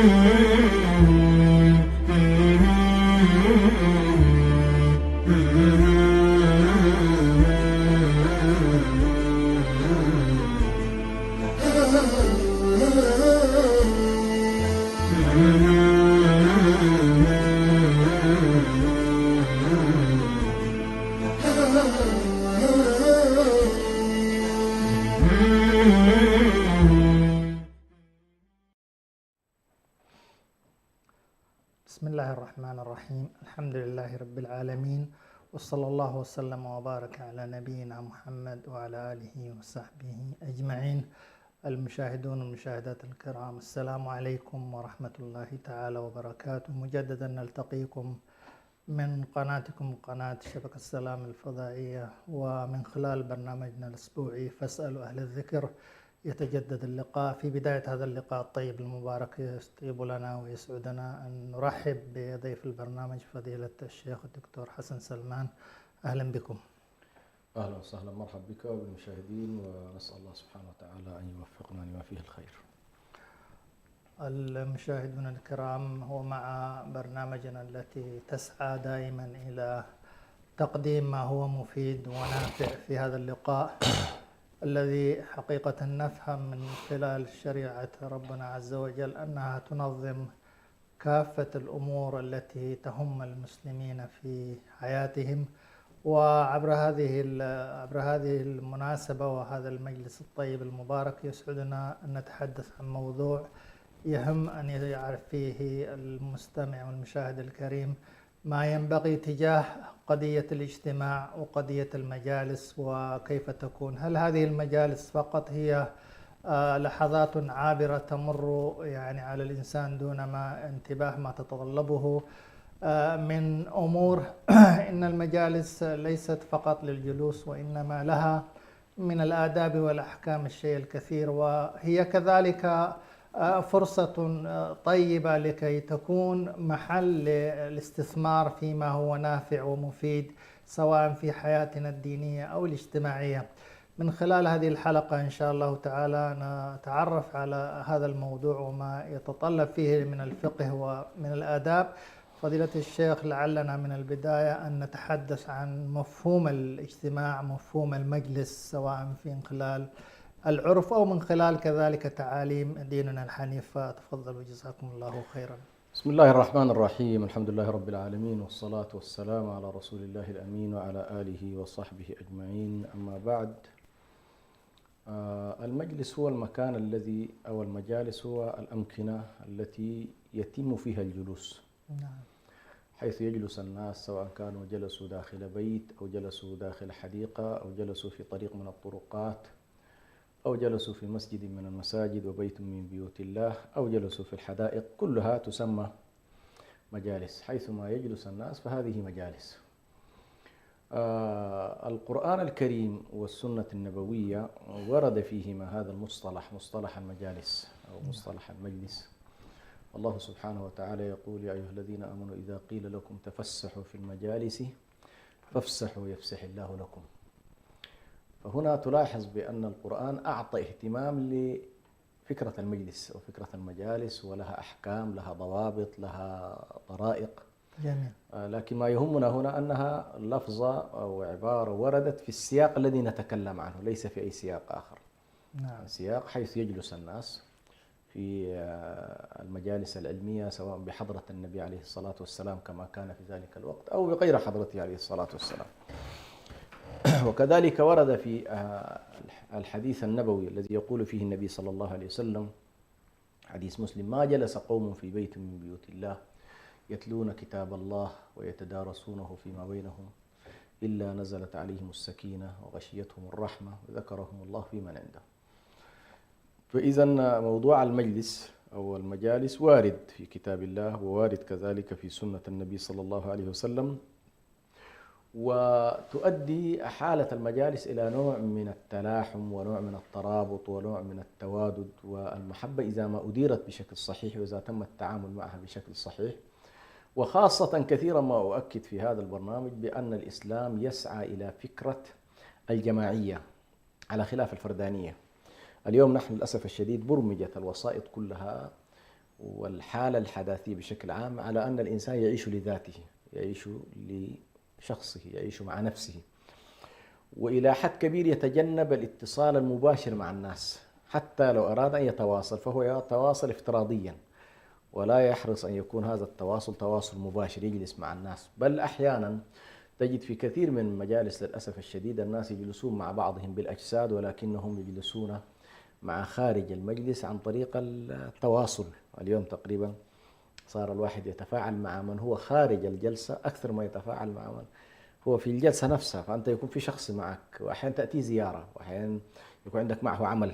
بسم الله الرحمن الرحيم. الحمد لله رب العالمين، وصلى الله وسلم وبارك على نبينا محمد وعلى آله وصحبه أجمعين. المشاهدون والمشاهدات الكرام، السلام عليكم ورحمة الله تعالى وبركاته. مجددا نلتقيكم من قناتكم قناة شبكة السلام الفضائية، ومن خلال برنامجنا الأسبوعي فاسألوا أهل الذكر. يتجدد اللقاء في بداية هذا اللقاء الطيب المبارك. يستطيب لنا ويسعدنا أن نرحب بضيف البرنامج فضيلة الشيخ الدكتور حسن سلمان. أهلا بكم. أهلا وسهلا، مرحبا بك وبالمشاهدين، ونسأل الله سبحانه وتعالى أن يوفقنا لما فيه الخير. المشاهدون الكرام، هو مع برنامجنا التي تسعى دائما إلى تقديم ما هو مفيد ونافع في هذا اللقاء الذي حقيقة نفهم من خلال شريعة ربنا عز وجل أنها تنظم كافة الأمور التي تهم المسلمين في حياتهم. وعبر هذه المناسبة وهذا المجلس الطيب المبارك يسعدنا أن نتحدث عن موضوع يهم أن يعرف فيه المستمع والمشاهد الكريم ما ينبغي تجاه قضية الاجتماع وقضية المجالس وكيف تكون. هل هذه المجالس فقط هي لحظات عابرة تمر على الإنسان دون ما انتباه ما تتطلبه من أمور؟ إن المجالس ليست فقط للجلوس، وإنما لها من الآداب والأحكام الشيء الكثير، وهي كذلك فرصة طيبة لكي تكون محل للاستثمار فيما هو نافع ومفيد، سواء في حياتنا الدينية أو الاجتماعية. من خلال هذه الحلقة إن شاء الله تعالى نتعرف على هذا الموضوع وما يتطلب فيه من الفقه ومن الآداب. فضيلة الشيخ، لعلنا من البداية أن نتحدث عن مفهوم الاجتماع، مفهوم المجلس، سواء من خلال العرف أو من خلال كذلك تعاليم ديننا الحنيف. فتفضلوا جزاكم الله خيرا. بسم الله الرحمن الرحيم، الحمد لله رب العالمين، والصلاة والسلام على رسول الله الأمين وعلى آله وصحبه أجمعين. أما بعد، المجلس هو المكان الذي أو المجالس هو الأمكنة التي يتم فيها الجلوس، حيث يجلس الناس، سواء كانوا جلسوا داخل بيت أو جلسوا داخل حديقة أو جلسوا في طريق من الطرقات أو جلسوا في مسجد من المساجد وبيت من بيوت الله أو جلسوا في الحدائق، كلها تسمى مجالس. حيثما يجلس الناس فهذه مجالس. القرآن الكريم والسنة النبوية ورد فيهما هذا المصطلح، مصطلح المجالس أو مصطلح المجلس. الله سبحانه وتعالى يقول: يا أيها الذين آمنوا إذا قيل لكم تفسحوا في المجالس فافسحوا يفسح الله لكم. فهنا تلاحظ بأن القرآن أعطى اهتمام لفكرة المجلس أو فكرة المجالس، ولها أحكام، لها ضوابط، لها طرائق. جميل. لكن ما يهمنا هنا أنها لفظة أو عبارة وردت في السياق الذي نتكلم عنه، ليس في أي سياق آخر. نعم. سياق حيث يجلس الناس في المجالس العلمية، سواء بحضرة النبي عليه الصلاة والسلام كما كان في ذلك الوقت أو بغير حضرته عليه الصلاة والسلام. وكذلك ورد في الحديث النبوي الذي يقول فيه النبي صلى الله عليه وسلم، حديث مسلم: ما جلس قوم في بيت من بيوت الله يتلون كتاب الله ويتدارسونه فيما بينهم إلا نزلت عليهم السكينة وغشيتهم الرحمة وذكرهم الله في من عنده. فإذا موضوع المجلس أو المجالس وارد في كتاب الله، ووارد كذلك في سنة النبي صلى الله عليه وسلم، وتؤدي حالة المجالس إلى نوع من التلاحم ونوع من الترابط ونوع من التوادد والمحبة إذا ما أديرت بشكل صحيح وإذا تم التعامل معها بشكل صحيح. وخاصة كثيرا ما أؤكد في هذا البرنامج بأن الإسلام يسعى إلى فكرة الجماعية على خلاف الفردانية. اليوم نحن للأسف الشديد برمجت الوسائط كلها والحالة الحداثية بشكل عام على أن الإنسان يعيش لذاته، يعيش لشخصه، يعيش مع نفسه، وإلى حد كبير يتجنب الاتصال المباشر مع الناس. حتى لو أراد أن يتواصل فهو يتواصل افتراضيا، ولا يحرص أن يكون هذا التواصل تواصل مباشر يجلس مع الناس. بل أحيانا تجد في كثير من المجالس للأسف الشديد الناس يجلسون مع بعضهم بالأجساد، ولكنهم يجلسون مع خارج المجلس عن طريق التواصل. اليوم تقريبا صار الواحد يتفاعل مع من هو خارج الجلسة أكثر ما يتفاعل مع من هو في الجلسة نفسها. فأنت يكون في شخص معك، وأحيانا تأتي زيارة، وأحيانا يكون عندك معه عمل،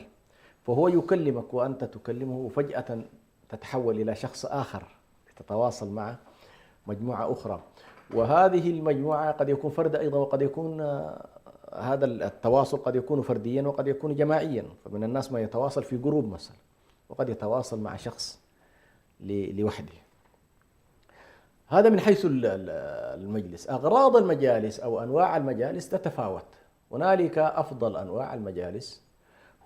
فهو يكلمك وأنت تكلمه، وفجأة تتحول إلى شخص آخر تتواصل مع مجموعة أخرى. وهذه المجموعة قد يكون فرد أيضا، وقد يكون هذا التواصل قد يكون فرديا وقد يكون جماعيا. فمن الناس ما يتواصل في جروب مثلا، وقد يتواصل مع شخص لوحده. هذا من حيث المجلس. أغراض المجالس أو أنواع المجالس تتفاوت. هنالك أفضل أنواع المجالس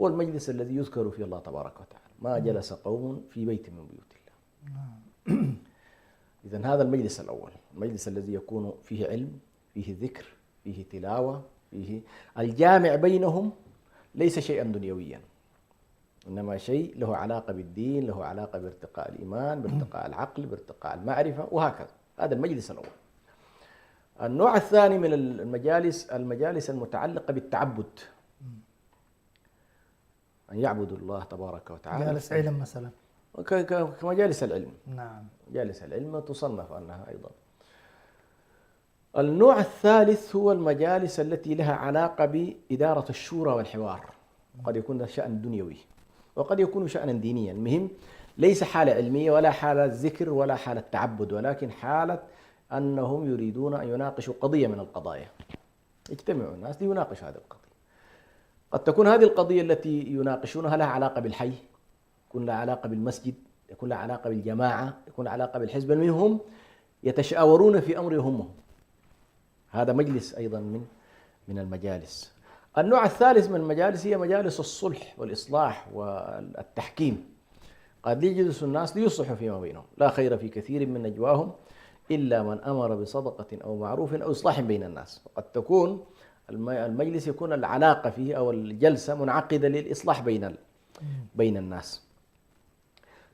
هو المجلس الذي يذكر فيه الله تبارك وتعالى. ما جلس قوم في بيت من بيوت الله. إذن هذا المجلس الأول، المجلس الذي يكون فيه علم، فيه ذكر، فيه تلاوة، فيه الجامع بينهم ليس شيئا دنيويا، إنما شيء له علاقة بالدين، له علاقة بارتقاء الإيمان، بارتقاء العقل، بارتقاء المعرفة، وهكذا. هذا المجلس الأول. النوع الثاني من المجالس المتعلقة بالتعبد، أن يعبدوا الله تبارك وتعالى. جالس علم مثلا، كمجالس العلم. نعم. مجالس العلم تصنف أنها أيضا. النوع الثالث هو المجالس التي لها علاقة بإدارة الشورى والحوار. قد يكون شأن دنيوي، وقد يكون شأنا دينيا. المهم ليس حالة علمية ولا حالة ذكر ولا حالة تعبد، ولكن حالة أنهم يريدون أن يناقشوا قضية من القضايا. يجتمعوا الناس ليناقشوا هذه القضية. قد تكون هذه القضية التي يناقشونها لها علاقة بالحي، يكون لها علاقة بالمسجد، يكون لها علاقة بالجماعة، يكون لها علاقة بالحزب. منهم يتشاورون في أمر يهمهم. هذا مجلس أيضا من المجالس. النوع الثالث من المجالس هي مجالس الصلح والإصلاح والتحكيم. قد يجلس الناس ليصلحوا فيما بينهم. لا خير في كثير من نجواهم إلا من أمر بصدقة أو معروف أو إصلاح بين الناس. وقد تكون المجلس يكون العلاقة فيه أو الجلسة منعقدة للإصلاح بين الناس.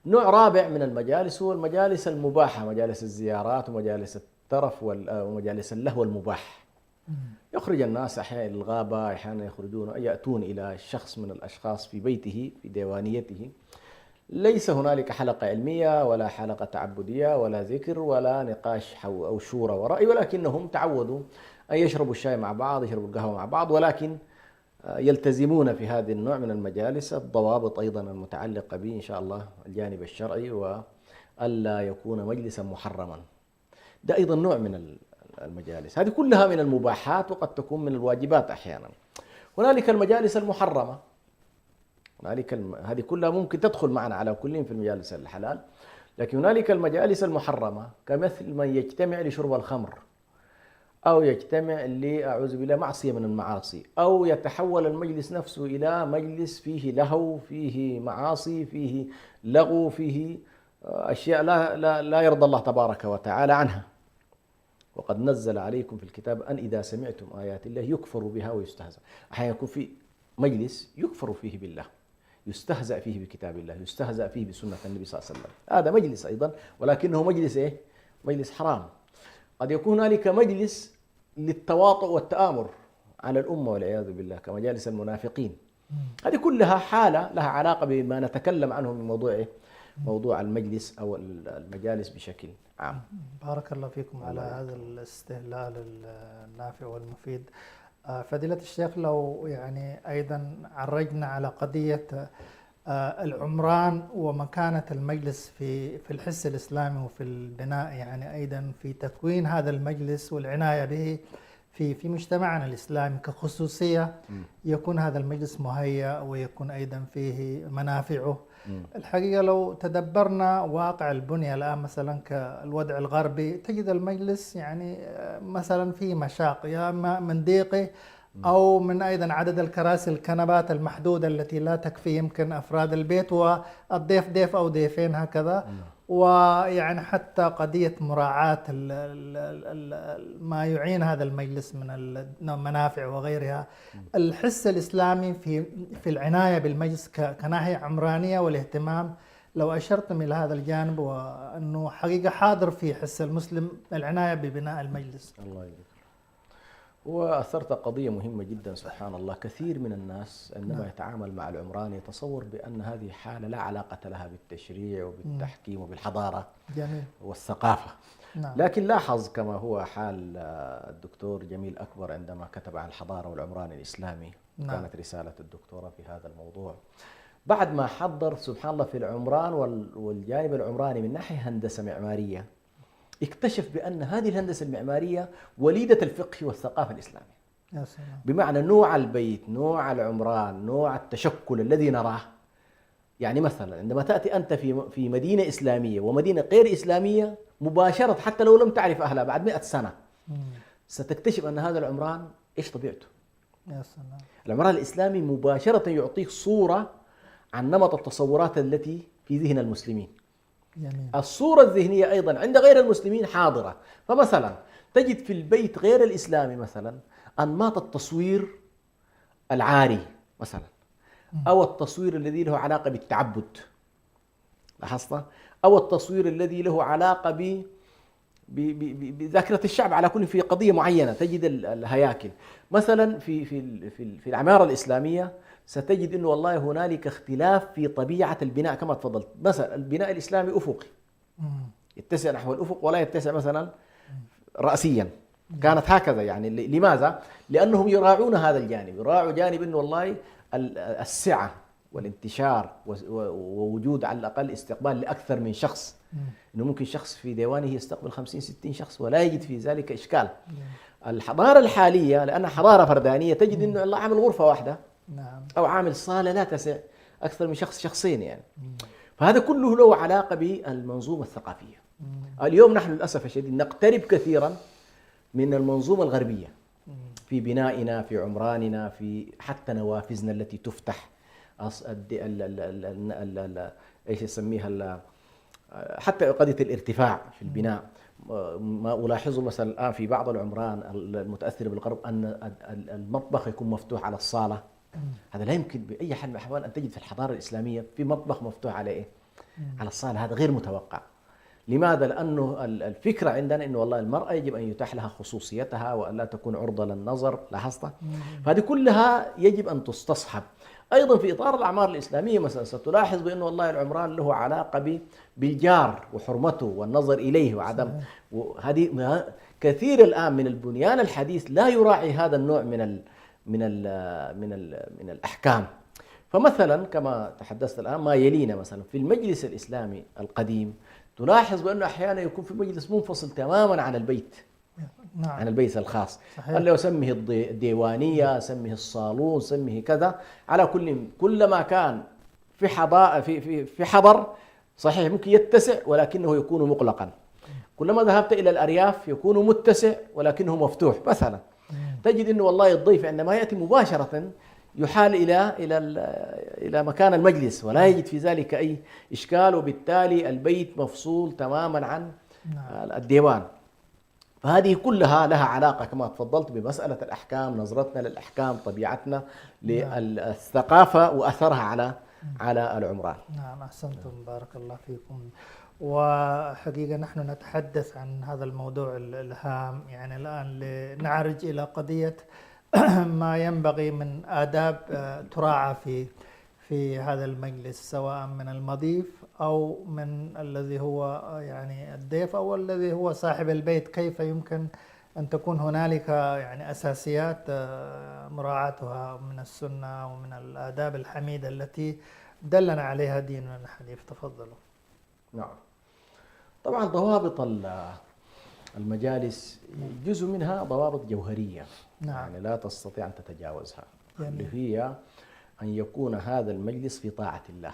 نوع رابع من المجالس هو المجالس المباحة، مجالس الزيارات ومجالس الترف ومجالس اللهو المباح. يخرج الناس أحيانا للغابة، أحيانا يأتون إلى شخص من الأشخاص في بيته في ديوانيته. ليس هنالك حلقة علمية ولا حلقة تعبدية ولا ذكر ولا نقاش أو شورى ورأي، ولكنهم تعودوا أن يشربوا الشاي مع بعض، يشربوا القهوة مع بعض، ولكن يلتزمون في هذا النوع من المجالس الضوابط أيضا المتعلقة به إن شاء الله الجانب الشرعي، وألا يكون مجلسا محرما. ده أيضا نوع من المجالس. هذه كلها من المباحات وقد تكون من الواجبات أحيانا. هنالك المجالس المحرمة، هذه كلها ممكن تدخل معنا على كل في المجالس الحلال. لكن هنالك المجالس المحرمة كمثل من يجتمع لشرب الخمر، أو يجتمع لأعوذ بالله معصية من المعاصي، أو يتحول المجلس نفسه إلى مجلس فيه لهو، فيه معاصي، فيه لغو، فيه أشياء لا يرضى الله تبارك وتعالى عنها. وقد نزل عليكم في الكتاب أن إذا سمعتم آيات الله يكفر بها ويستهزأ. أحيانا يكون في مجلس يكفر فيه بالله، يستهزأ فيه بكتاب الله، يستهزأ فيه بسنة النبي صلى الله عليه وسلم. هذا مجلس أيضا، ولكنه مجلس مجلس حرام. قد يكون هنالك مجلس للتواطؤ والتآمر على الأمة والعياذ بالله كمجالس المنافقين. هذه كلها حالة لها علاقة بما نتكلم عنه من موضوع المجلس أو المجالس بشكل عام. بارك الله فيكم على هذا الاستهلال النافع والمفيد. فضيلة الشيخ، لو يعني أيضا عرجنا على قضية العمران ومكانة المجلس في الحس الإسلامي وفي البناء، يعني أيضا في تكوين هذا المجلس والعناية به في مجتمعنا الإسلامي كخصوصية، يكون هذا المجلس مهيأ ويكون أيضا فيه منافعه. الحقيقة لو تدبرنا واقع البنية الآن مثلا كالوضع الغربي، تجد المجلس يعني مثلا فيه مشاق، يا إما من ضيقه أو من أيضا عدد الكراسي الكنبات المحدودة التي لا تكفي يمكن أفراد البيت، والضيف ضيف أو ضيفين هكذا. ويعني حتى قضية مراعاة ما يعين هذا المجلس من المنافع وغيرها. الحس الإسلامي في العناية بالمجلس كناحية عمرانية والاهتمام، لو أشرتم إلى هذا الجانب، وأنه حقيقة حاضر في حس المسلم العناية ببناء المجلس. الله يذكر. وأثرت قضية مهمة جدا. سبحان الله، كثير من الناس عندما يتعامل مع العمران يتصور بأن هذه حالة لا علاقة لها بالتشريع وبالتحكيم وبالحضارة جميل. والثقافة. نعم. لكن لاحظ كما هو حال الدكتور جميل أكبر عندما كتب عن الحضارة والعمران الإسلامي. نعم. كانت رسالة الدكتوراه في هذا الموضوع. بعد ما حضر سبحان الله في العمران والجانب العمراني من ناحية هندسة معمارية، اكتشف بأن هذه الهندسة المعمارية وليدة الفقه والثقافة الإسلامية. يا سلام. بمعنى نوع البيت، نوع العمران، نوع التشكل الذي نراه. يعني مثلا عندما تأتي أنت في مدينة إسلامية ومدينة غير إسلامية مباشرة، حتى لو لم تعرف أهلها بعد 100 سنة ستكتشف أن هذا العمران إيش طبيعته. يا سلام. العمران الإسلامي مباشرة يعطيك صورة عن نمط التصورات التي في ذهن المسلمين. جميل. الصورة الذهنية أيضا عند غير المسلمين حاضرة. فمثلا تجد في البيت غير الإسلامي مثلا أنماط التصوير العاري مثلا، أو التصوير الذي له علاقة بالتعبد، لاحظت؟ أو التصوير الذي له علاقة بذاكرة الشعب على كل في قضية معينة. تجد الهياكل مثلا في العمارة الإسلامية ستجد أنه والله هنالك اختلاف في طبيعة البناء كما تفضلت. مثلا البناء الإسلامي أفقي، يتسع نحو الأفق ولا يتسع مثلا رأسيا. كانت هكذا. يعني لماذا؟ لأنهم يراعون هذا الجانب، يراعوا جانب أنه والله السعة والانتشار ووجود على الأقل استقبال لأكثر من شخص. إنه ممكن شخص في ديوانه يستقبل 50-60 شخص ولا يجد في ذلك إشكال. الحضارة الحالية لأنها حضارة فردانية تجد إنه الله عامل غرفة واحدة، نعم. أو عامل صالة لا تسع أكثر من شخصين يعني. فهذا كله له علاقة بالمنظومة الثقافية. اليوم نحن للأسف الشديد نقترب كثيرا من المنظومة الغربية في بنائنا، في عمراننا، في حتى نوافذنا التي تفتح، ايش يسميها، حتى قضية الارتفاع في البناء. ما ألاحظه مثلا الآن في بعض العمران المتأثرة بالغرب أن المطبخ يكون مفتوح على الصالة. هذا لا يمكن بأي حال من الأحوال أن تجد في الحضارة الإسلامية في مطبخ مفتوح على إيه؟ على الصالة. هذا غير متوقع. لماذا؟ لأنه الفكرة عندنا أنه والله المرأة يجب أن يتاح لها خصوصيتها وأن لا تكون عرضة للنظر، لاحظت؟ فهذه كلها يجب أن تستصحب. أيضا في إطار الأعمار الإسلامية مثلا ستلاحظ بأنه والله العمران له علاقة بالجار وحرمته والنظر إليه وعدم. وهذه كثير الآن من البنيان الحديث لا يراعي هذا النوع من الأحكام. فمثلا كما تحدثت الآن ما يلينا مثلا في المجلس الإسلامي القديم تلاحظ بأنه أحيانا يكون في مجلس منفصل تماما عن البيت. نعم. عن البيت الخاص. صحيح. اللي يسميه الديوانية، سميه الصالون، سميه كذا. على كلما كان في حضر صحيح ممكن يتسع ولكنه يكون مغلقا. كلما ذهبت إلى الأرياف يكون متسع ولكنه مفتوح مثلا. تجد أنه والله الضيف عندما يأتي مباشرة يحال إلى مكان المجلس ولا يجد في ذلك أي إشكال، وبالتالي البيت مفصول تماما عن الديوان. فهذه كلها لها علاقة كما تفضلت بمسألة الأحكام، نظرتنا للأحكام، طبيعتنا للثقافة وأثرها على العمران. نعم، أحسنتم، بارك الله فيكم. وحقيقة نحن نتحدث عن هذا الموضوع الهام يعني الآن لنعرج إلى قضية ما ينبغي من آداب تراعى في هذا المجلس، سواء من المضيف أو من الذي هو يعني الضيف أو الذي هو صاحب البيت. كيف يمكن أن تكون هنالك يعني أساسيات مراعاتها من السنة ومن الآداب الحميدة التي دلنا عليها ديننا الحنيف. تفضلوا. نعم، طبعا ضوابط المجالس جزء منها ضوابط جوهرية. نعم. يعني لا تستطيع أن تتجاوزها. اللي هي أن يكون هذا المجلس في طاعة الله.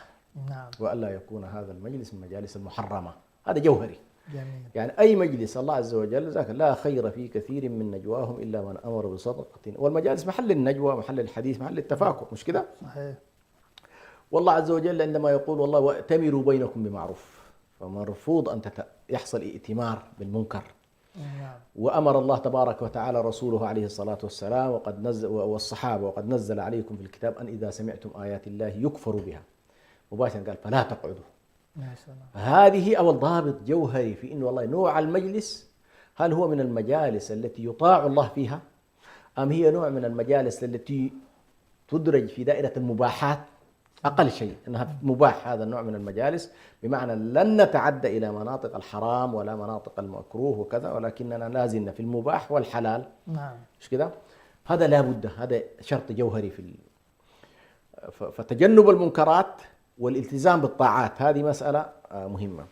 نعم. وألا يكون هذا المجلس من المجالس المحرمة. هذا جوهري. جميل. يعني أي مجلس الله عز وجل ذاك لا خير في كثير من نجواهم إلا من أمر بصدقة، والمجالس محل النجوى، محل الحديث، محل التفاكر، مش كده؟ صحيح. والله عز وجل عندما يقول والله وأتمروا بينكم بمعروف، فمرفوض أن يحصل ائتمار بالمنكر. نعم. وأمر الله تبارك وتعالى رسوله عليه الصلاة والسلام وقد نزل والصحابة وقد نزل عليكم في الكتاب أن إذا سمعتم آيات الله يكفر بها مباشرة قال فلا تقعدوا. يا سلام. هذه أول ضابط جوهري في إنه والله نوع المجلس، هل هو من المجالس التي يطاع الله فيها، أم هي نوع من المجالس التي تدرج في دائرة المباحات؟ أقل شيء أنها مباح هذا النوع من المجالس، بمعنى لن نتعدى إلى مناطق الحرام ولا مناطق المكروه وكذا، ولكننا لازلنا في المباح والحلال. نعم. مش كده؟ هذا لا بد، هذا شرط جوهري فتجنب المنكرات والالتزام بالطاعات، هذه مسألة مهمة.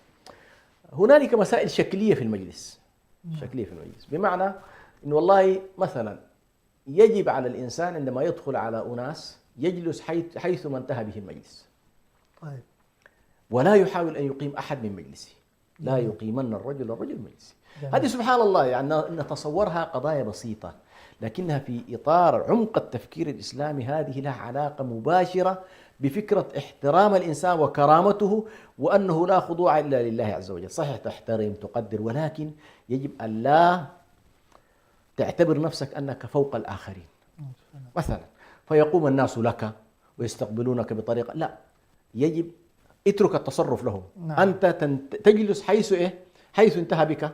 هنالك مسائل شكلية في المجلس، شكلية في المجلس، بمعنى أنه والله مثلا يجب على الإنسان عندما يدخل على أناس يجلس حيث ما انتهى به المجلس. طيب. ولا يحاول أن يقيم أحد من مجلسه، لا يقيمن الرجل مجلسه. جميل. هذه سبحان الله يعني نتصورها قضايا بسيطة، لكنها في إطار عمق التفكير الإسلامي هذه لها علاقة مباشرة بفكرة احترام الإنسان وكرامته، وأنه لا خضوع إلا لله عز وجل. صحيح تحترم تقدر، ولكن يجب أن لا تعتبر نفسك أنك فوق الآخرين مثلا فيقوم الناس لك ويستقبلونك بطريقة، لا، يجب اترك التصرف لهم. نعم. أنت تجلس حيث انتهى بك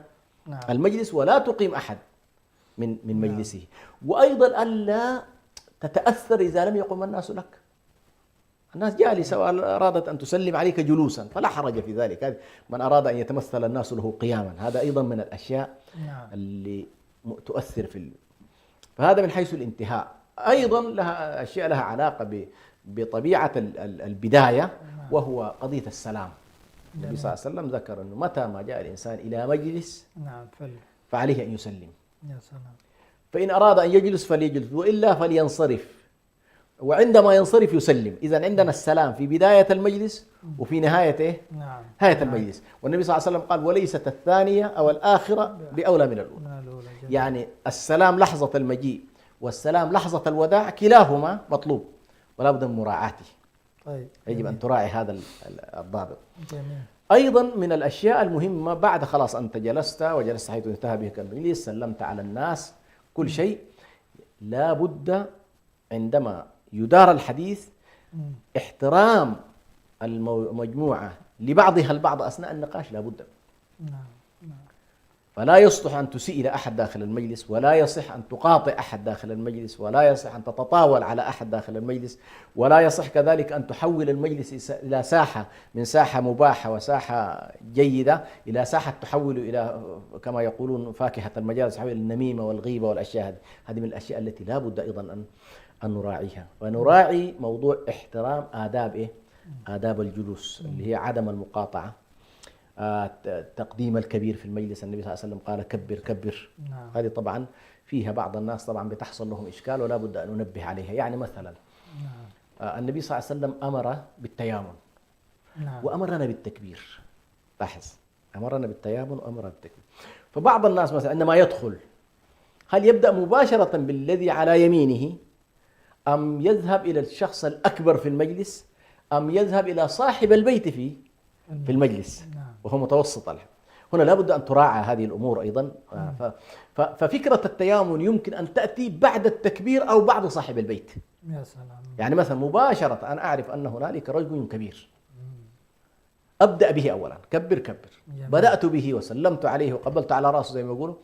نعم. المجلس، ولا تقيم أحد من مجلسه. وأيضا ألا تتأثر إذا لم يقم الناس لك. الناس جالسة وأرادت أن تسلم عليك جلوسا فلا حرج في ذلك، من أراد أن يتمثل الناس له قياما، هذا أيضا من الأشياء نعم. اللي تؤثر فهذا من حيث الانتهاء. أيضا لها أشياء لها علاقة بطبيعة البداية، وهو قضية السلام. النبي صلى الله عليه وسلم ذكر أنه متى ما جاء الإنسان إلى مجلس نعم. فعليه أن يسلم، يا سلام. فإن أراد أن يجلس فليجلس، وإلا فلينصرف، وعندما ينصرف يسلم. إذن عندنا السلام في بداية المجلس وفي نهاية نعم. نهاية المجلس. والنبي صلى الله عليه وسلم قال وليست الثانية أو الآخرة بأولى من الأولى. يعني السلام لحظة المجيء والسلام لحظة الوداع كلاهما مطلوب، ولا بد من مراعاته. طيب. يجب أن تراعي هذا الضابط. جميل. أيضا من الأشياء المهمة بعد خلاص أنت جلست وجلست حيث انتهى بك المجلس، سلمت على الناس كل شيء، لا بد عندما يدار الحديث احترام المجموعة لبعضها البعض أثناء النقاش، لا بد. نعم. فلا يصلح أن تسيء إلى أحد داخل المجلس، ولا يصح أن تقاطع أحد داخل المجلس، ولا يصح أن تتطاول على أحد داخل المجلس، ولا يصح كذلك أن تحول المجلس إلى ساحة من ساحة مباحة وساحة جيدة إلى ساحة تحول إلى كما يقولون فاكهة المجالس، تحول إلى النميمة والغيبة والأشياء هذه من الأشياء التي لا بد أيضا أن نراعيها، ونراعي موضوع احترام آداب الجلوس اللي هي عدم المقاطعة، تقديم الكبير في المجلس. النبي صلى الله عليه وسلم قال كبر كبر. نعم. هذه طبعا فيها بعض الناس طبعا بتحصل لهم إشكال ولا بد أن ننبه عليها. يعني مثلا النبي صلى الله عليه وسلم أمر بالتيامن. نعم. وأمرنا بالتكبير. لاحظ، أمرنا بالتيامن وأمرنا بالتكبير. فبعض الناس مثلا عندما يدخل هل يبدأ مباشرة بالذي على يمينه، أم يذهب إلى الشخص الأكبر في المجلس، أم يذهب إلى صاحب البيت في المجلس وهو متوسط له؟ هنا لابد أن تراعى هذه الأمور أيضا. ففكرة التيامن يمكن أن تأتي بعد التكبير أو بعد صاحب البيت. يا سلام. يعني مثلا مباشرة أنا أعرف أن هنالك رجل كبير، أبدأ به أولا، كبر. بدأت به وسلمت عليه وقبلت على رأسه زي ما يقولوا،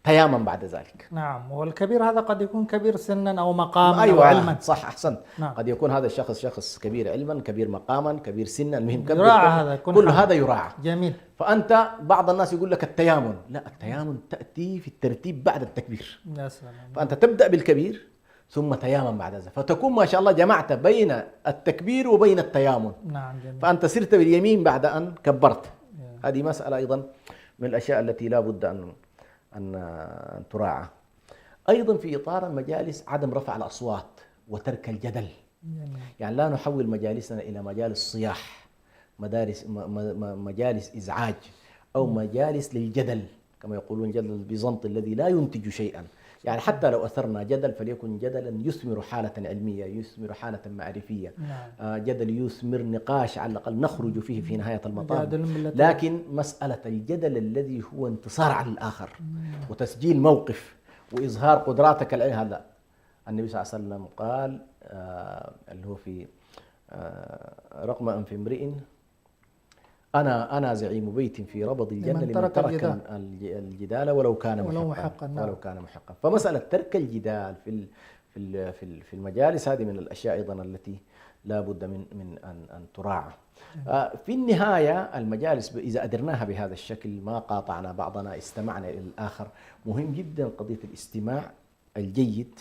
تيامن بعد ذلك. نعم. والكبير هذا قد يكون كبير سنا أو مقاما أيوة أو علما. صح، أحسنت. نعم. قد يكون هذا الشخص شخص كبير علما، كبير مقاما، كبير سنا، المهم يراعى هذا كل هذا يراعى. جميل. فأنت بعض الناس يقول لك التيامن، لا، التيامن تأتي في الترتيب بعد التكبير. يا سلام. فأنت تبدأ بالكبير ثم تيامن بعد ذلك، فتكون ما شاء الله جمعت بين التكبير وبين التيامن. نعم. جميل. فأنت سرت باليمين بعد أن كبرت. هذه مسألة أيضا من الأشياء التي لا بد أن تراعى. أيضا في إطار المجالس عدم رفع الأصوات وترك الجدل. يعني لا نحول مجالسنا إلى مجالس صياح، مجالس إزعاج، أو مجالس للجدل كما يقولون جدل البيزنطي الذي لا ينتج شيئا. يعني حتى لو أثرنا جدل فليكن جدلا يثمر حالة علمية، يثمر حالة معرفية، جدل يثمر نقاش على الأقل نخرج فيه في نهاية المطاف. لكن مسألة الجدل الذي هو انتصار على الآخر وتسجيل موقف وإظهار قدراتك العلمية، هذا النبي صلى الله عليه وسلم قال اللي هو في رقم أنف امرئ أنا زعيم بيت في ربض الجنة لمن ترك الجدال ولو كان محقا. فمسألة ترك الجدال في المجالس هذه من الأشياء أيضا التي لا بد من أن تراعى. في النهاية المجالس إذا أدرناها بهذا الشكل، ما قاطعنا بعضنا، استمعنا إلى الآخر. مهم جدا قضية الاستماع الجيد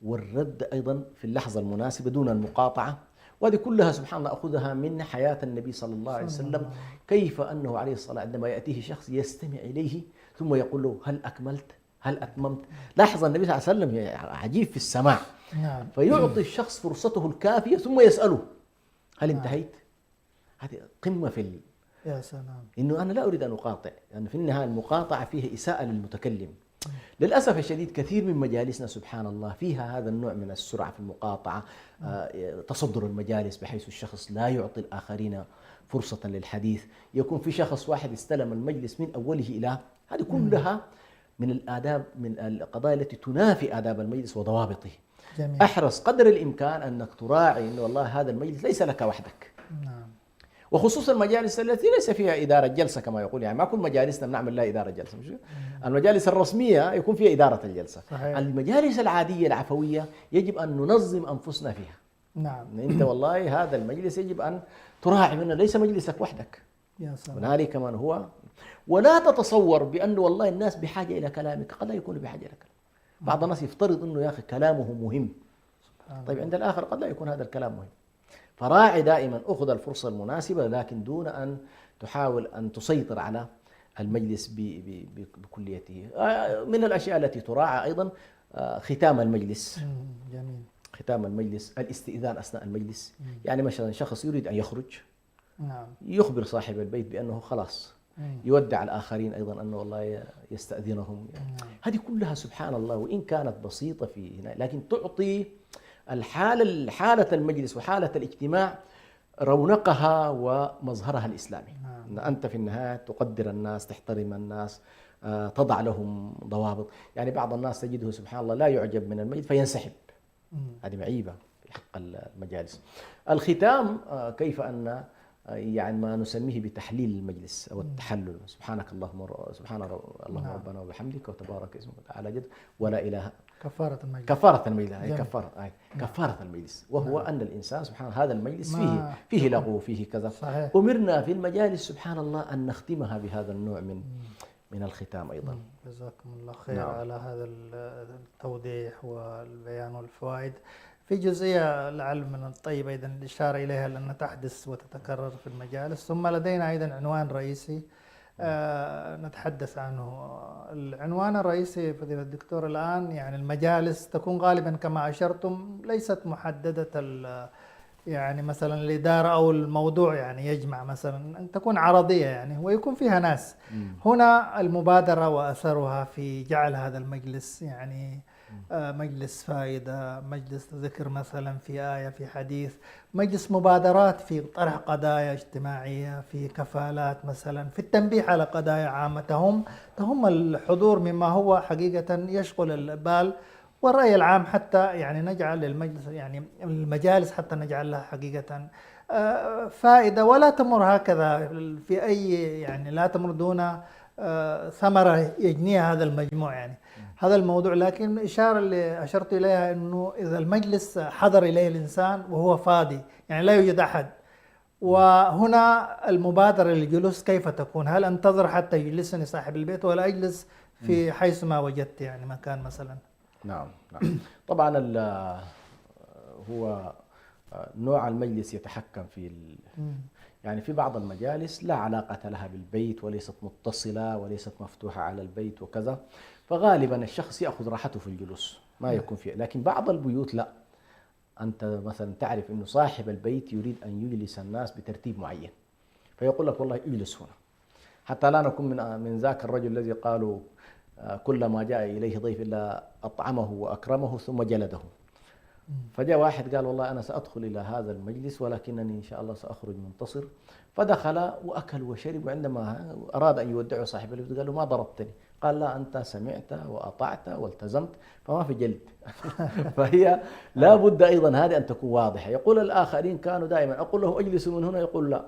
والرد أيضا في اللحظة المناسبة دون المقاطعة. وهذه كلها سبحان الله أخذها من حياة النبي صلى الله عليه وسلم، كيف أنه عليه الصلاة عندما يأتيه شخص يستمع إليه ثم يقول له هل أكملت؟ هل أتممت؟ لاحظ النبي صلى الله عليه وسلم عجيب في السماع، فيعطي الشخص فرصته الكافية ثم يسأله هل انتهيت؟ هذه قمة في يا سلام، إنه أنا لا أريد أن أقاطع، لأن يعني في النهاية المقاطعة فيها إساءة للمتكلم. للأسف الشديد كثير من مجالسنا سبحان الله فيها هذا النوع من السرعة في المقاطعة، تصدر المجالس بحيث الشخص لا يعطي الآخرين فرصة للحديث. يكون في شخص واحد استلم المجلس من أوله إلى، هذه كلها من الآداب، من القضايا التي تنافي آداب المجلس وضوابطه. جميل. احرص قدر الإمكان أنك تراعي أنه والله هذا المجلس ليس لك وحدك. وخصوصا المجالس التي ليس فيها إدارة جلسة كما يقول، يعني ما كل مجالسنا بنعمل لها إدارة جلسة، مش المجالس الرسمية يكون فيها إدارة الجلسة. صحيح. المجالس العادية العفوية يجب أن ننظم أنفسنا فيها. نعم. أنت والله هذا المجلس يجب أن تراعي منه، ليس مجلسك وحدك. يا سلام. هنالك كمان هو، ولا تتصور بأن والله الناس بحاجة إلى كلامك، قد لا يكونوا بحاجة إلى كلامك. بعض الناس يفترض أنه يا أخي كلامه مهم، طيب عند الآخر قد لا يكون هذا الكلام مهم. فراعي دائما، أخذ الفرصة المناسبة لكن دون أن تحاول أن تسيطر على المجلس بكليته. من الأشياء التي تراعى أيضا ختام المجلس. جميل. ختام المجلس، الاستئذان أثناء المجلس. يعني مثلا شخص يريد أن يخرج، نعم، يخبر صاحب البيت بأنه خلاص، يودع الآخرين أيضا أنه والله يستأذنهم. هذه كلها سبحان الله وإن كانت بسيطة في هنا، لكن تعطي حالة المجلس وحالة الاجتماع رونقها ومظهرها الإسلامي. أن أنت في النهاية تقدر الناس، تحترم الناس، تضع لهم ضوابط. يعني بعض الناس تجده سبحان الله لا يعجب من المجلس فينسحب، هذه معيبة في حق المجالس. الختام كيف أن يعني ما نسميه بتحليل المجلس أو التحلل. سبحانك اللهم اللهم ربنا وبحمدك وتبارك اسمك وتعالى جد ولا إله. كفارة المجلس. كفارة المجلس، أي كفارة المجلس، وهو أن الإنسان سبحان الله هذا المجلس فيه لغو، فيه كذا. صحيح. أمرنا في المجالس سبحان الله أن نختمها بهذا النوع من الختام أيضا. جزاكم الله خير على هذا التوضيح والبيان والفوائد. في جزئية لعل من الطيب أيضا الإشارة إليها لأنها تحدث وتتكرر في المجالس، ثم لدينا أيضا عنوان رئيسي نتحدث عنه. العنوان الرئيسي فضيلة الدكتور الآن يعني المجالس تكون غالبا كما أشرتم ليست محددة يعني مثلا الإدارة أو الموضوع، يعني يجمع مثلا أن تكون عرضية يعني ويكون فيها ناس. هنا المبادرة وأثرها في جعل هذا المجلس يعني مجلس فائدة، مجلس ذكر مثلا في آية في حديث، مجلس مبادرات في طرح قضايا اجتماعية، في كفالات مثلا، في التنبيه على قضايا عامة تهم الحضور مما هو حقيقة يشغل البال والرأي العام، حتى يعني نجعل للمجلس يعني المجالس حتى نجعل لها حقيقة فائدة ولا تمر هكذا في أي يعني لا تمر دون ثمرة يجنيها هذا المجموع يعني هذا الموضوع. لكن الإشارة اللي أشرت إليها أنه إذا المجلس حضر إليه الإنسان وهو فاضي يعني لا يوجد أحد، وهنا المبادرة للجلوس كيف تكون؟ هل أنتظر حتى يجلسني صاحب البيت ولا أجلس في حيث ما وجدت يعني مكان مثلا؟ نعم. طبعا هو نوع المجلس يتحكم في يعني في بعض المجالس لا علاقة لها بالبيت وليست متصلة وليست مفتوحة على البيت وكذا، فغالبا الشخص يأخذ راحته في الجلوس ما يكون فيه. لكن بعض البيوت لا، أنت مثلا تعرف أنه صاحب البيت يريد أن يجلس الناس بترتيب معين، فيقول لك والله اجلس هنا. حتى لا نكون من ذاك الرجل الذي قالوا كلما جاء إليه ضيف إلا أطعمه وأكرمه ثم جلده. فجاء واحد قال والله أنا سأدخل إلى هذا المجلس ولكنني إن شاء الله سأخرج منتصر. فدخل وأكل وشرب، وعندما أراد أن يودعه صاحب البيت قال له ما ضربتني؟ قال لا، أنت سمعت وأطعت والتزمت فما في جلد. فهي لا بد أيضا هذه أن تكون واضحة. يقول الآخرين كانوا دائما أقول له اجلسوا من هنا، يقول لا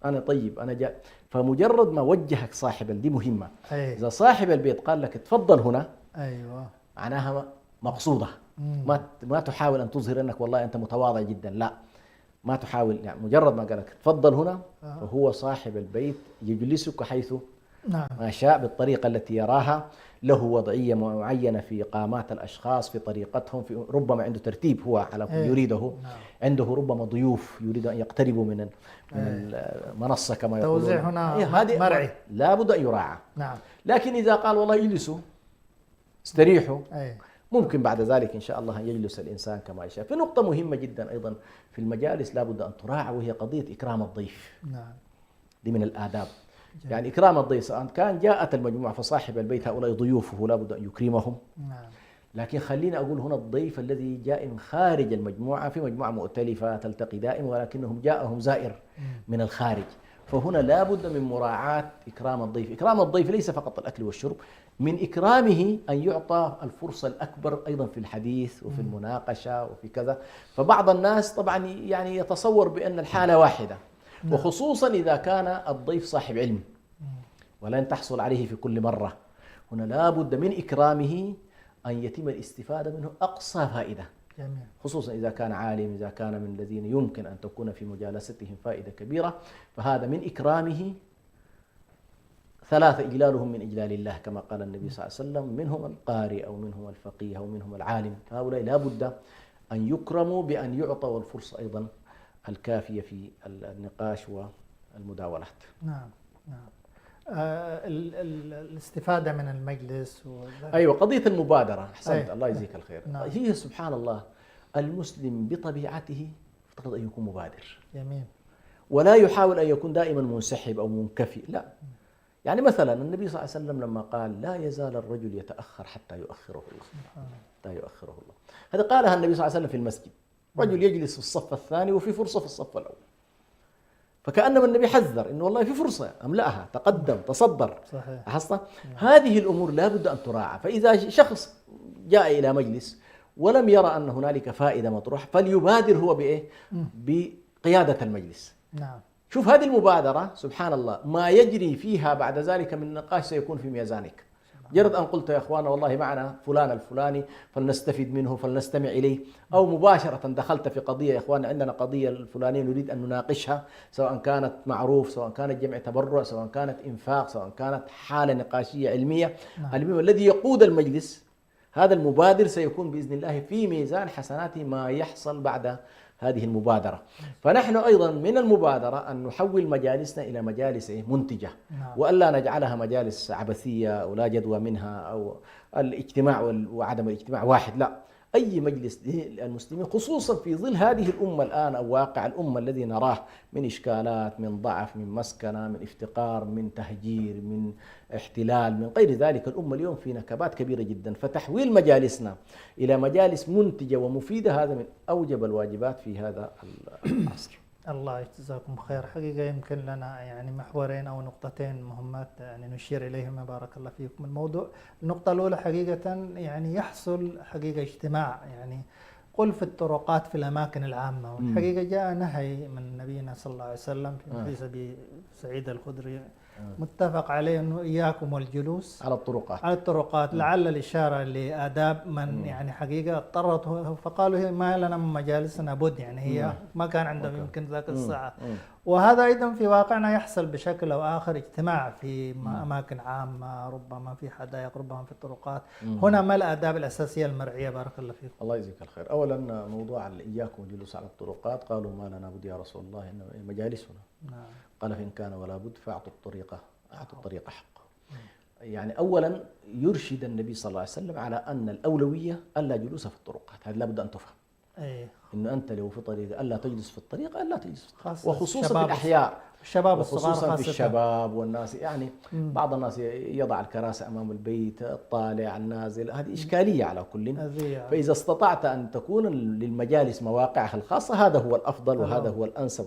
أنا طيب أنا جاء. فمجرد ما وجهك صاحب دي مهمة. إذا صاحب البيت قال لك تفضل هنا، أيوة، معناها مقصودة. ما تحاول أن تظهر أنك والله أنت متواضع جدا، لا، ما تحاول. يعني مجرد ما قال لك تفضل هنا فهو صاحب البيت يجلسك حيث ما شاء بالطريقة التي يراها. له وضعية معينة في إقامات الأشخاص، في طريقتهم، في ربما عنده ترتيب هو على يريده. عنده ربما ضيوف يريد أن يقتربوا من المنصة كما يقولون. توزيع هنا مرعي لا بد أن يراعى. نعم. لكن إذا قال والله اجلسوا استريحوا، ممكن بعد ذلك إن شاء الله يجلس الإنسان كما يشاء. في نقطة مهمة جدا أيضا في المجالس لا بد أن تراعى، وهي قضية إكرام الضيف. نعم. دي من الآداب. يعني إكرام الضيف سواء كان جاءت المجموعة فصاحب البيت هؤلاء ضيوفه لا بد أن يكرمهم. نعم. لكن خليني أقول هنا الضيف الذي جاء من خارج المجموعة، في مجموعة مؤتلفة تلتقي دائما ولكنهم جاءهم زائر من الخارج، فهنا لا بد من مراعاة إكرام الضيف. إكرام الضيف ليس فقط الأكل والشرب، من إكرامه أن يعطى الفرصة الأكبر أيضا في الحديث وفي المناقشة وفي كذا. فبعض الناس طبعا يعني يتصور بأن الحالة واحدة، وخصوصا إذا كان الضيف صاحب علم ولن تحصل عليه في كل مرة. هنا لا بد من إكرامه أن يتم الاستفادة منه أقصى فائدة. جميل. خصوصا إذا كان عالم، إذا كان من الذين يمكن أن تكون في مجالستهم فائدة كبيرة، فهذا من إكرامه. ثلاثة إجلالهم من إجلال الله كما قال النبي صلى الله عليه وسلم، منهم القارئ أو منهم الفقيه أو منهم العالم. هؤلاء لا بد أن يكرموا بأن يعطوا الفرصة أيضا الكافية في النقاش والمداولات. نعم. نعم. الاستفادة من المجلس أيوة، قضية المبادرة. أحسنت، الله يجزيك الخير. نعم. هي سبحان الله المسلم بطبيعته يفترض أن يكون مبادر. جميل. ولا يحاول أن يكون دائما منسحب أو منكفي، لا. يعني مثلا النبي صلى الله عليه وسلم لما قال لا يزال الرجل يتأخر حتى يؤخره الله، حتى يؤخره الله، هذا قالها النبي صلى الله عليه وسلم في المسجد. رجل يجلس في الصف الثاني وفي فرصة في الصف الأول، فكأنما النبي حذر إنه والله في فرصة أملأها، تقدم تصدر. صحيح. لاحظت؟ هذه الأمور لا بد أن تراعى. فإذا شخص جاء إلى مجلس ولم يرى أن هنالك فائدة مطروحة فليبادر هو بإيه؟ بقيادة المجلس. نعم. شوف هذه المبادرة سبحان الله ما يجري فيها بعد ذلك من نقاش سيكون في ميزانك. مجرد أن قلت يا إخوانا والله معنا فلان الفلاني فلنستفيد منه فلنستمع إليه، أو مباشرة دخلت في قضية يا إخوانا عندنا قضية الفلانية نريد أن نناقشها، سواء كانت معروف، سواء كانت جمع تبرع، سواء كانت إنفاق، سواء كانت حالة نقاشية علمية. المهم الذي يقود المجلس هذا المبادر سيكون بإذن الله في ميزان حسناته ما يحصل بعد هذه المبادرة. فنحن أيضا من المبادرة أن نحول مجالسنا إلى مجالس منتجة، وألا نجعلها مجالس عبثية أو لا جدوى منها، أو الاجتماع وعدم الاجتماع واحد، لا. أي مجلس المسلمين خصوصا في ظل هذه الأمة الآن أو واقع الأمة الذي نراه من إشكالات، من ضعف، من مسكنة، من افتقار، من تهجير، من احتلال، من غير ذلك، الأمة اليوم في نكبات كبيرة جدا. فتحويل مجالسنا إلى مجالس منتجة ومفيدة هذا من أوجب الواجبات في هذا العصر. الله يجزاكم خير. حقيقة يمكن لنا يعني محورين أو نقطتين مهمات يعني نشير إليهما بارك الله فيكم. الموضوع النقطة الأولى حقيقة يعني يحصل حقيقة اجتماع يعني قل في الطرقات في الأماكن العامة. والحقيقة جاء نهي من نبينا صلى الله عليه وسلم في حديث أبي سعيد الخدري متفق عليه أنه إياكم والجلوس على الطرقات، على الطرقات، لعل الإشارة لآداب من يعني حقيقة اضطرت، فقالوا هي ما لنا من مجالسنا بد، يعني هي ما كان عندهم يمكن ذاك الساعة. وهذا أيضا في واقعنا يحصل بشكل أو آخر، اجتماع في أماكن عامة، ربما في حدائق، ربما في الطرقات. هنا ما الآداب الأساسية المرعية بارك الله فيكم؟ الله يجزيك الخير. أولا موضوع إياكم والجلوس على الطرقات، قالوا ما لنا بد يا رسول الله إن مجالسنا. نعم. قال فإن كان ولا بد فأعطوا الطريق حقه. يعني أولا يرشد النبي صلى الله عليه وسلم على أن الأولوية ألا جلوس في الطرقات، هذا لابد أن تفهم. انه انت لو في طريق الا تجلس في الطريق الا تجلس في الطريق، خاصة وخصوصا في الشباب الاحياء، الشباب الصغار وخصوصا في خاصة. الشباب والناس. يعني بعض الناس يضع الكراسي امام البيت، الطالع النازل، هذه اشكاليه على كل. أذية. فاذا استطعت ان تكون للمجالس مواقعها الخاصه هذا هو الافضل وهذا هو الانسب.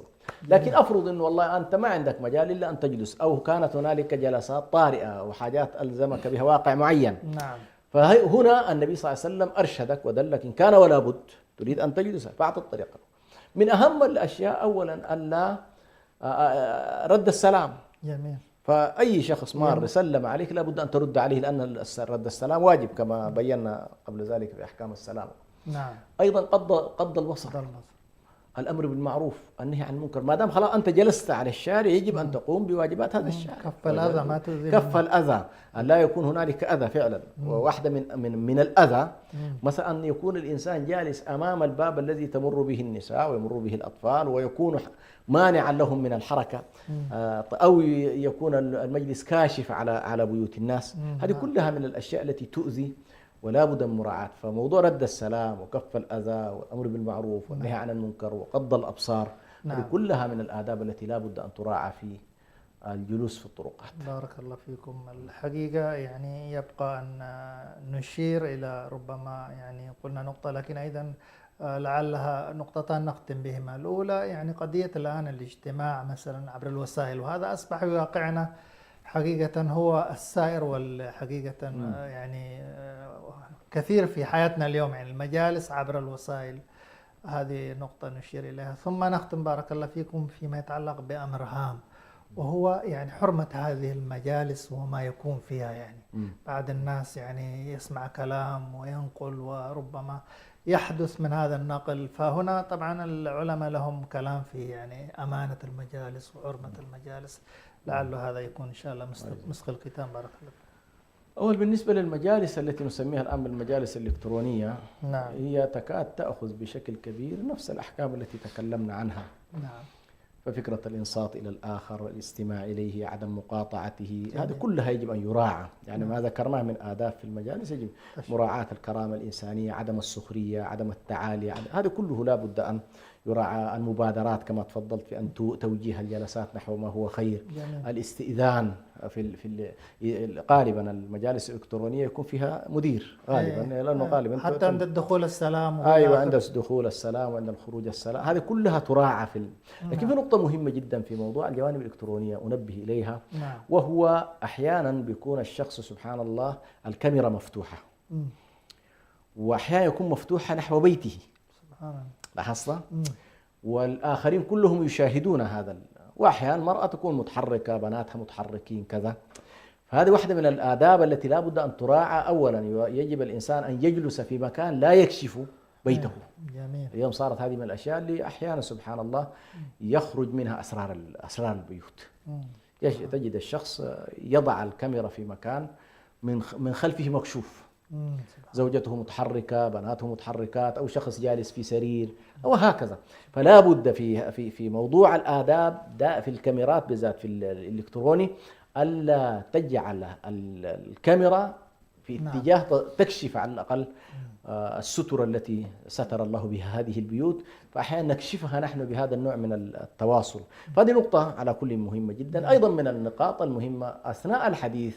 لكن افرض انه والله انت ما عندك مجال الا ان تجلس، او كانت هنالك جلسات طارئه وحاجات الزمك بها واقع معين، نعم. فهنا النبي صلى الله عليه وسلم ارشدك ودلك ان كان ولا بد تريد ان تجلس فاعط الطريق. من اهم الاشياء اولا الا رد السلام. جميل. فاي شخص مار سلم عليك لابد ان ترد عليه، لان رد السلام واجب كما بينا قبل ذلك في احكام السلام. نعم. ايضا قض البصر، الامر بالمعروف، النهي عن المنكر. ما دام خلاص انت جلست على الشارع يجب ان تقوم بواجبات هذا الشارع. كف الاذى، ما تؤذي. كف الاذى، ان لا يكون هنالك اذى فعلا. وواحده من الاذى مثلا ان يكون الانسان جالس امام الباب الذي تمر به النساء ويمر به الاطفال ويكون مانعا لهم من الحركه، او يكون المجلس كاشف على بيوت الناس. هذه كلها من الاشياء التي تؤذي ولا بد من مراعاة. فموضوع رد السلام وكف الأذى والأمر بالمعروف والنهي عن المنكر وغض الأبصار، هذه كلها من الآداب التي لا بد أن تراعى في الجلوس في الطرقات. بارك الله فيكم. الحقيقة يعني يبقى أن نشير إلى ربما يعني قلنا نقطة، لكن أيضا لعلها نقطتان نختم بهما. الأولى يعني قضية الآن الاجتماع مثلا عبر الوسائل، وهذا أصبح في واقعنا حقيقة هو السائر، والحقيقة يعني كثير في حياتنا اليوم، يعني المجالس عبر الوسائل. هذه نقطة نشير إليها. ثم نختم بارك الله فيكم فيما يتعلق بأمر هام، وهو يعني حرمة هذه المجالس وما يكون فيها. يعني بعض الناس يعني يسمع كلام وينقل وربما يحدث من هذا النقل. فهنا طبعا العلماء لهم كلام في يعني أمانة المجالس وحرمة المجالس. لعل هذا يكون إن شاء الله مسك الختام. بارك الله فيكم. أول بالنسبة للمجالس التي نسميها الآن بالمجالس الإلكترونية، نعم. هي تكاد تأخذ بشكل كبير نفس الأحكام التي تكلمنا عنها. نعم. ففكرة الإنصات إلى الآخر، الاستماع إليه، عدم مقاطعته، هذه كلها يجب أن يراعى. يعني ما ذكرناه من آداب في المجالس يجب مراعاة الكرامة الإنسانية، عدم السخرية، عدم التعالي، هذا كله لا بد أن يراعى. المبادرات كما تفضلت في أن توجيه الجلسات نحو ما هو خير. جميل. الاستئذان غالبا المجالس الإلكترونية يكون فيها مدير غالبا، لأنه غالبا حتى عند الدخول السلام. أيوة، عند الدخول السلام وعند الخروج السلام، هذه كلها تراعى لكن في نقطة مهمة جدا في موضوع الجوانب الإلكترونية أنبه إليها. نعم. وهو أحيانا بيكون الشخص سبحان الله الكاميرا مفتوحة، وأحيانا يكون مفتوحة نحو بيته. سبحان الله. لاحظت؟ والآخرين كلهم يشاهدون هذا. وأحيانا المرأة تكون متحركة، بناتها متحركين كذا. فهذه واحدة من الآداب التي لا بد أن تراعى. أولا يجب الإنسان أن يجلس في مكان لا يكشف بيته. جميل. اليوم صارت هذه من الأشياء اللي أحيانا سبحان الله يخرج منها أسرار البيوت. تجد الشخص يضع الكاميرا في مكان من خلفه مكشوف، زوجته متحركة، بناته متحركات، أو شخص جالس في سرير أو هكذا. فلا بد في موضوع الآداب في الكاميرات بالذات في الإلكتروني ألا تجعل الكاميرا في اتجاه تكشف على الأقل الستر التي ستر الله بها هذه البيوت. فأحيانا نكشفها نحن بهذا النوع من التواصل. فهذه نقطة على كل مهمة جدا. أيضا من النقاط المهمة أثناء الحديث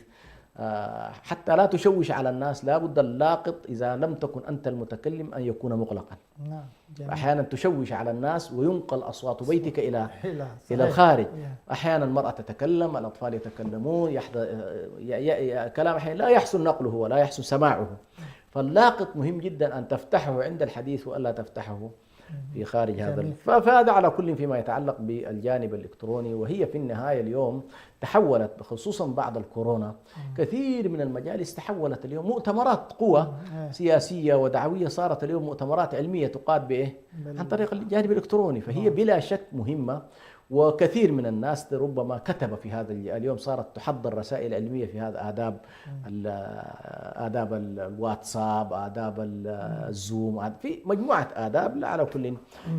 حتى لا تشوش على الناس، لا بد اللاقط إذا لم تكن أنت المتكلم أن يكون مغلقا. أحيانا تشوش على الناس وينقل أصوات بيتك إلى الخارج. أحيانا المرأة تتكلم، الأطفال يتكلمون، كلام أحيانا لا يحسن نقله ولا يحسن سماعه. فاللاقط مهم جدا أن تفتحه عند الحديث وألا تفتحه في خارج هذا. فهذا على كل فيما يتعلق بالجانب الإلكتروني. وهي في النهاية اليوم تحولت، خصوصا بعد الكورونا، كثير من المجالس تحولت اليوم مؤتمرات قوى سياسية ودعوية، صارت اليوم مؤتمرات علمية تقاد بإيه؟ عن طريق الجانب الإلكتروني. فهي بلا شك مهمة. وكثير من الناس ربما كتب في هذا اليوم، صارت تحضر رسائل علمية في هذا، آداب الواتساب، آداب الزوم، في مجموعة آداب على كل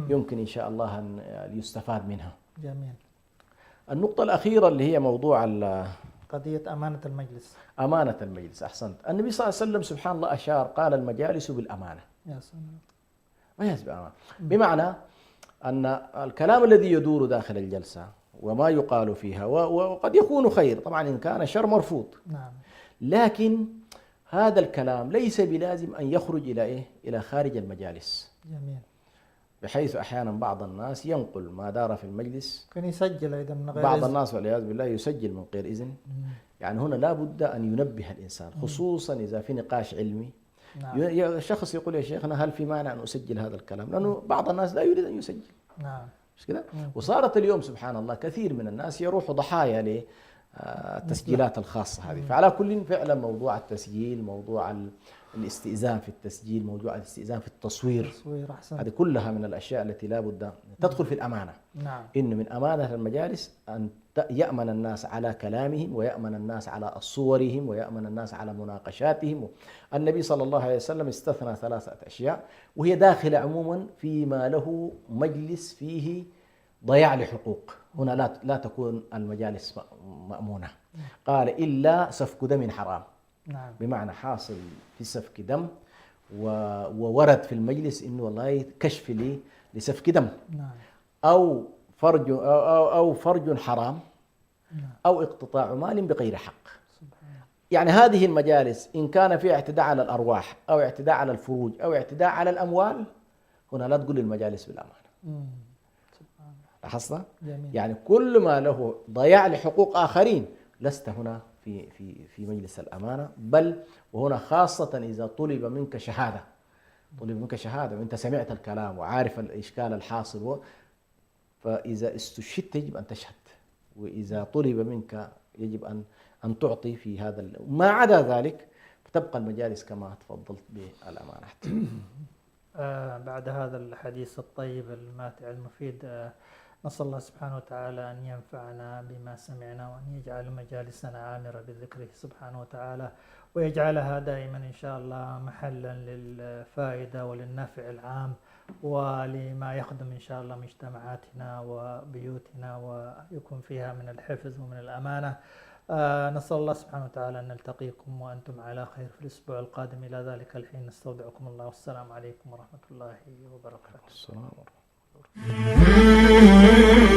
يمكن إن شاء الله أن يستفاد منها. جميل. النقطة الأخيرة اللي هي موضوع قضية أمانة المجلس. أمانة المجلس. أحسنت. النبي صلى الله عليه وسلم سبحان الله أشار، قال المجالس بالأمانة. يا سلام. ما يحس بأمانة. بمعنى أن الكلام الذي يدور داخل الجلسة وما يقال فيها وقد يكون خير، طبعا إن كان شر مرفوض، نعم. لكن هذا الكلام ليس بلازم أن يخرج إلى إيه؟ إلى خارج المجالس. جميل. بحيث أحيانا بعض الناس ينقل ما دار في المجلس، كان يسجل أيضا من غير بعض إذن. الناس والعياذ بالله يسجل من غير إذن. يعني هنا لا بد أن ينبه الإنسان، خصوصا إذا في نقاش علمي. نعم. شخص يقول يا شيخنا هل في مانع أن أسجل هذا الكلام؟ لأنه بعض الناس لا يريد أن يسجل. نعم. مش كده؟ وصارت اليوم سبحان الله كثير من الناس يروحوا ضحايا للتسجيلات الخاصة هذه. فعلى كل فعلا موضوع التسجيل، موضوع الاستئذان في التسجيل، موضوع الاستئذان في التصوير، أحسن. هذه كلها من الأشياء التي لا بد تدخل في الأمانة. نعم. إن من أمانة المجالس أن يأمن الناس على كلامهم، ويأمن الناس على صورهم، ويأمن الناس على مناقشاتهم. النبي صلى الله عليه وسلم استثنى 3 أشياء، وهي داخلة عموما فيما له مجلس فيه ضياع لحقوق. هنا لا تكون المجالس مأمونة. قال إلا سفك دم حرام. نعم. بمعنى حاصل في سفك دم وورد في المجلس إنه والله كشف لسفك دم. نعم. أو فرج حرام، أو اقتطاع مال بغير حق. يعني هذه المجالس إن كان فيها اعتداء على الأرواح أو اعتداء على الفروج أو اعتداء على الأموال، هنا لا تقول المجالس بالأمانة. لاحظت؟ يعني كل ما له ضياع لحقوق آخرين لست هنا في مجلس الأمانة. بل وهنا خاصة إذا طلب منك شهادة، وأنت سمعت الكلام وعارف الإشكال الحاصل، فإذا استشهدت يجب أن تشهد، وإذا طلب منك يجب أن تعطي في هذا. ما عدا ذلك فتبقى المجالس كما تفضلت بالأمانة. بعد هذا الحديث الطيب الماتع المفيد، نسأل الله سبحانه وتعالى أن ينفعنا بما سمعنا، وأن يجعل مجالسنا عامرة بذكره سبحانه وتعالى، ويجعلها دائما إن شاء الله محلا للفائدة وللنفع العام، ولما يخدم إن شاء الله مجتمعاتنا وبيوتنا، ويكون فيها من الحفظ ومن الأمانة. نسأل الله سبحانه وتعالى أن نلتقيكم وأنتم على خير في الأسبوع القادم. إلى ذلك الحين نستودعكم الله، والسلام عليكم ورحمة الله وبركاته. السلام ورحمة الله.